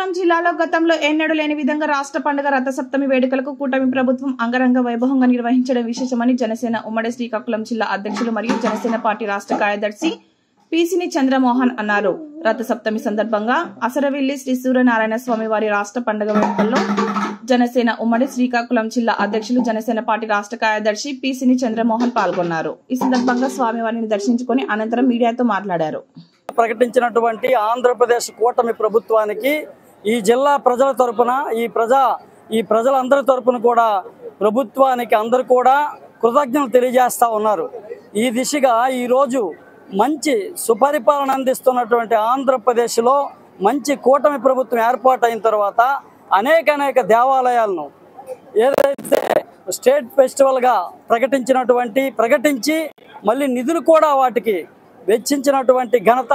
శ్రీకాకుళం జిల్లాలో గతంలో ఎన్నడూ లేని విధంగా రాష్ట్ర పండుగ రథసప్తమి వేడుకలకు కూటమి ప్రభుత్వం అంగరంగ వైభవంగా నిర్వహించడం విశేషమని జనసేన ఉమ్మడి శ్రీకాకుళం జిల్లా అధ్యక్షులు మరియు జనసేన పార్టీ రాష్ట్ర కార్యదర్శి పీసిని చంద్రమోహన్ అన్నారు. రథసప్తమి సందర్భంగా అసరవిల్లి శ్రీ సూర్యనారాయణ స్వామి వారి రాష్ట్ర పండుగ వేడుకల్లో జనసేన ఉమ్మడి శ్రీకాకుళం జిల్లా అధ్యక్షులు జనసేన పార్టీ రాష్ట్ర కార్యదర్శి పీసిని చంద్రమోహన్ పాల్గొన్నారు. ఈ సందర్భంగా స్వామివారిని దర్శించుకుని అనంతరం మీడియాతో మాట్లాడారు. ప్రకటించినటువంటి ఆంధ్రప్రదేశ్ కూటమి ప్రభుత్వానికి ఈ జిల్లా ప్రజల తరపున ఈ ప్రజలందరి తరపున కూడా ప్రభుత్వానికి అందరూ కూడా కృతజ్ఞతలు తెలియజేస్తా ఉన్నారు. ఈ దిశగా ఈరోజు మంచి సుపరిపాలన అందిస్తున్నటువంటి ఆంధ్రప్రదేశ్లో మంచి కూటమి ప్రభుత్వం ఏర్పాటైన తర్వాత అనేక దేవాలయాలను ఏదైతే స్టేట్ ఫెస్టివల్గా ప్రకటించి మళ్ళీ నిధులు కూడా వాటికి వెచ్చించినటువంటి ఘనత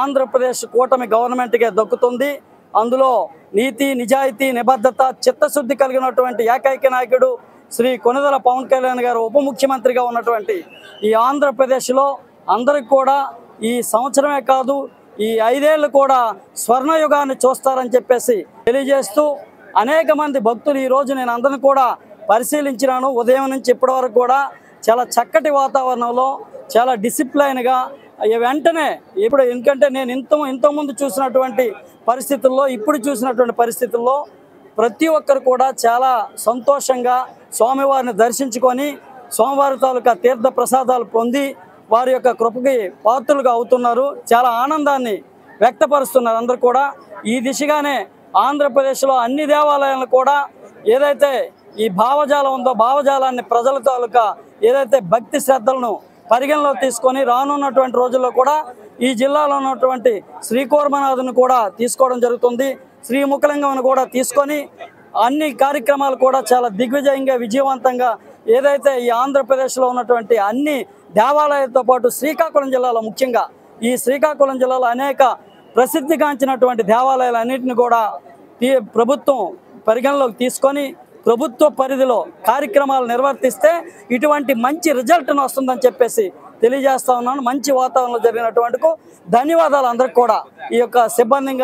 ఆంధ్రప్రదేశ్ కూటమి గవర్నమెంట్కే దక్కుతుంది. అందులో నీతి నిజాయితీ నిబద్ధత చిత్తశుద్ధి కలిగినటువంటి ఏకైక నాయకుడు శ్రీ కొనిదెల పవన్ కళ్యాణ్ గారు ఉప ముఖ్యమంత్రిగా ఉన్నటువంటి ఈ ఆంధ్రప్రదేశ్లో అందరికి కూడా ఈ సంవత్సరమే కాదు ఈ 5 ఏళ్ళు కూడా స్వర్ణయుగాన్ని చూస్తారని చెప్పేసి తెలియజేస్తూ అనేక మంది భక్తులు ఈరోజు నేను అందరిని కూడా పరిశీలించినాను. ఉదయం నుంచి ఇప్పటి వరకు కూడా చాలా చక్కటి వాతావరణంలో చాలా డిసిప్లైన్గా వెంటనే ఇప్పుడు ఎందుకంటే నేను ఇంతకుముందు చూసినటువంటి పరిస్థితుల్లో ఇప్పుడు చూసినటువంటి పరిస్థితుల్లో ప్రతి ఒక్కరు కూడా చాలా సంతోషంగా స్వామివారిని దర్శించుకొని స్వామివారి తాలూకా తీర్థ ప్రసాదాలు పొంది వారి యొక్క కృపకి పాత్రులుగా అవుతున్నారు. చాలా ఆనందాన్ని వ్యక్తపరుస్తున్నారు అందరూ కూడా. ఈ దిశగానే ఆంధ్రప్రదేశ్లో అన్ని దేవాలయాలను కూడా ఏదైతే ఈ భావజాలం ఉందో భావజాలాన్ని ప్రజల తాలూకా ఏదైతే భక్తి శ్రద్ధలను పరిగణలో తీసుకొని రానున్నటువంటి రోజుల్లో కూడా ఈ జిల్లాలో ఉన్నటువంటి శ్రీకూర్మనాథుని కూడా తీసుకోవడం జరుగుతుంది. శ్రీముఖలింగంను కూడా తీసుకొని అన్ని కార్యక్రమాలు కూడా చాలా దిగ్విజయంగా విజయవంతంగా ఏదైతే ఈ ఆంధ్రప్రదేశ్లో ఉన్నటువంటి అన్ని దేవాలయాలతో పాటు శ్రీకాకుళం జిల్లాలో ముఖ్యంగా ఈ శ్రీకాకుళం జిల్లాలో అనేక ప్రసిద్ధిగాంచినటువంటి దేవాలయాలన్నింటినీ కూడా ప్రభుత్వం పరిగణలోకి తీసుకొని ప్రభుత్వ పరిధిలో కార్యక్రమాలు నిర్వర్తిస్తే ఇటువంటి మంచి రిజల్ట్ను వస్తుందని చెప్పేసి తెలియజేస్తా ఉన్నాను. మంచి వాతావరణంలో జరిగినటువంటి ధన్యవాదాలు అందరికి కూడా ఈ యొక్క సిబ్బంది